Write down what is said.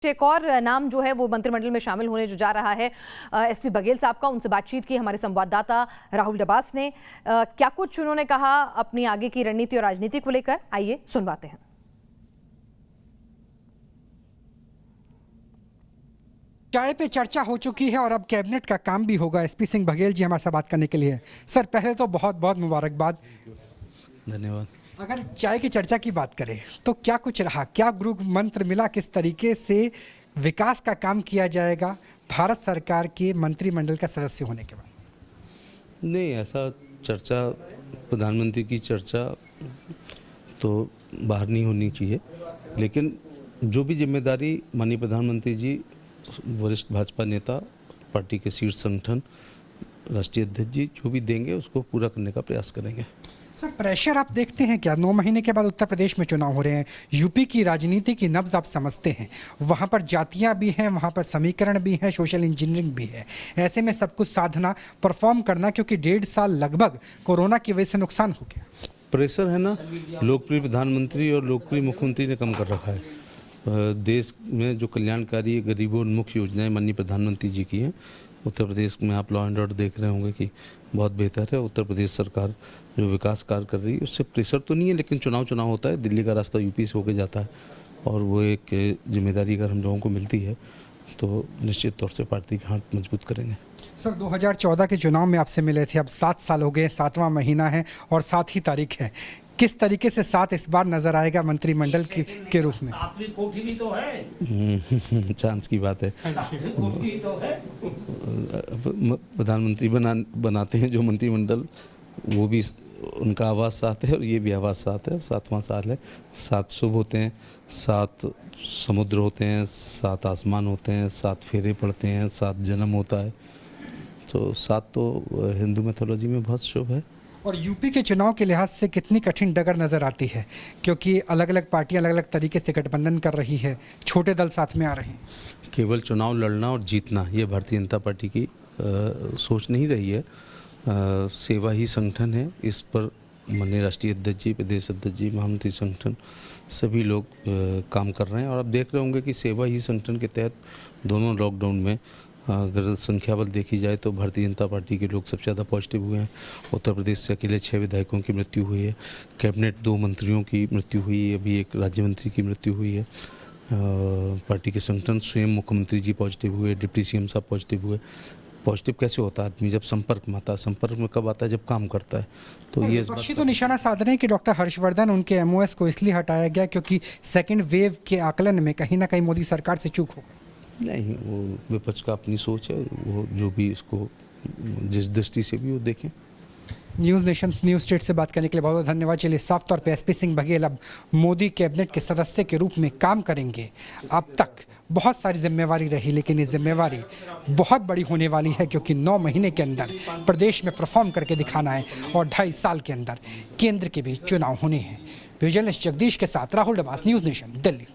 एक और नाम जो है वो मंत्रिमंडल में शामिल होने जो जा रहा है एसपी बघेल साहब का। उनसे बातचीत की हमारे संवाददाता राहुल डबास ने। क्या कुछ उन्होंने कहा अपनी आगे की रणनीति और राजनीति को लेकर, आइए सुनवाते हैं। चाय पे चर्चा हो चुकी है और अब कैबिनेट का काम भी होगा। एसपी सिंह बघेल जी हमारे साथ बात करने के लिए। सर, पहले तो बहुत बहुत मुबारकबाद। धन्यवाद। अगर चाय की चर्चा की बात करें तो क्या कुछ रहा, क्या गुरु मंत्र मिला, किस तरीके से विकास का काम किया जाएगा भारत सरकार के मंत्रिमंडल का सदस्य होने के बाद? नहीं, ऐसा चर्चा, प्रधानमंत्री की चर्चा तो बाहर नहीं होनी चाहिए, लेकिन जो भी जिम्मेदारी माननीय प्रधानमंत्री जी, वरिष्ठ भाजपा नेता, पार्टी के शीर्ष संगठन, राष्ट्रीय अध्यक्ष जी जो भी देंगे उसको पूरा करने का प्रयास करेंगे। सर, प्रेशर आप देखते हैं क्या? 9 महीने के बाद उत्तर प्रदेश में चुनाव हो रहे हैं। यूपी की राजनीति की नब्ज आप समझते हैं। वहाँ पर जातियाँ भी हैं, वहाँ पर समीकरण भी है, सोशल इंजीनियरिंग भी है। ऐसे में सब कुछ साधना, परफॉर्म करना, क्योंकि 1.5 साल लगभग कोरोना की वजह से नुकसान हो गया। प्रेशर है ना, लोकप्रिय प्रधानमंत्री और लोकप्रिय मुख्यमंत्री ने कम कर रखा है। देश में जो कल्याणकारी गरीबों उन्मुख योजनाएं माननीय प्रधानमंत्री जी की हैं, उत्तर प्रदेश में आप लॉ एंड ऑर्डर देख रहे होंगे कि बहुत बेहतर है। उत्तर प्रदेश सरकार जो विकास कार्य कर रही है उससे प्रेशर तो नहीं है, लेकिन चुनाव होता है। दिल्ली का रास्ता यूपी से होकर जाता है और वो एक जिम्मेदारी अगर हम लोगों को मिलती है तो निश्चित तौर से पार्टी का हाथ मजबूत करेंगे। सर, 2014 के चुनाव में आपसे मिले थे, अब 7 साल हो गए, 7वां महीना है और 7 ही तारीख है। किस तरीके से 7 इस बार नजर आएगा मंत्रिमंडल के रूप में? तो है। चांस की बात है। प्रधानमंत्री बनाते हैं जो मंत्रिमंडल, वो भी उनका आवाज़ 7 है और ये भी आवाज़ 7 है। 7वां साल है। 7 शुभ होते हैं, 7 समुद्र होते हैं, 7 आसमान होते हैं, 7 फेरे पड़ते हैं, 7 जन्म होता है। तो 7 तो हिंदू मैथोलॉजी में बहुत शुभ है। और यूपी के चुनाव के लिहाज से कितनी कठिन डगर नज़र आती है, क्योंकि अलग अलग पार्टियां अलग अलग तरीके से गठबंधन कर रही है, छोटे दल साथ में आ रहे हैं। केवल चुनाव लड़ना और जीतना ये भारतीय जनता पार्टी की सोच नहीं रही है। सेवा ही संगठन है। इस पर माननीय राष्ट्रीय अध्यक्ष जी, प्रदेश अध्यक्ष जी, महामंत्री संगठन सभी लोग काम कर रहे हैं। और आप देख रहे होंगे कि सेवा ही संगठन के तहत दोनों लॉकडाउन में अगर संख्या बल देखी जाए तो भारतीय जनता पार्टी के लोग सबसे ज़्यादा पॉजिटिव हुए हैं। उत्तर प्रदेश से अकेले 6 विधायकों की मृत्यु हुई है। कैबिनेट 2 मंत्रियों की मृत्यु हुई है, अभी एक राज्य मंत्री की मृत्यु हुई है। पार्टी के संगठन स्वयं मुख्यमंत्री जी पॉजिटिव हुए, डिप्टी सीएम साहब पॉजिटिव हुए। पॉजिटिव कैसे होता है आदमी? जब संपर्क में आता है। संपर्क में कब आता है? जब काम करता है। तो ये विपक्षी तो निशाना साध रहे हैं कि डॉक्टर हर्षवर्धन, उनके एमओएस को इसलिए हटाया गया क्योंकि सेकेंड वेव के आकलन में कहीं ना कहीं मोदी सरकार से चूक हो गई। नहीं, वो विपक्ष का अपनी सोच है, वो जो भी इसको जिस दृष्टि से भी वो देखें। न्यूज़ नेशन न्यूज़ स्टेट से बात करने के लिए बहुत बहुत धन्यवाद। चलिए, साफ तौर पे एसपी सिंह बघेल अब मोदी कैबिनेट के सदस्य के रूप में काम करेंगे। अब तक बहुत सारी जिम्मेवारी रही, लेकिन ये जिम्मेवारी बहुत बड़ी होने वाली है, क्योंकि 9 महीने के अंदर प्रदेश में परफॉर्म करके दिखाना है और 2.5 साल के अंदर केंद्र के भी चुनाव होने हैं। विजुअलिस्ट जगदीश के साथ राहुल डबास, न्यूज़ नेशन, दिल्ली।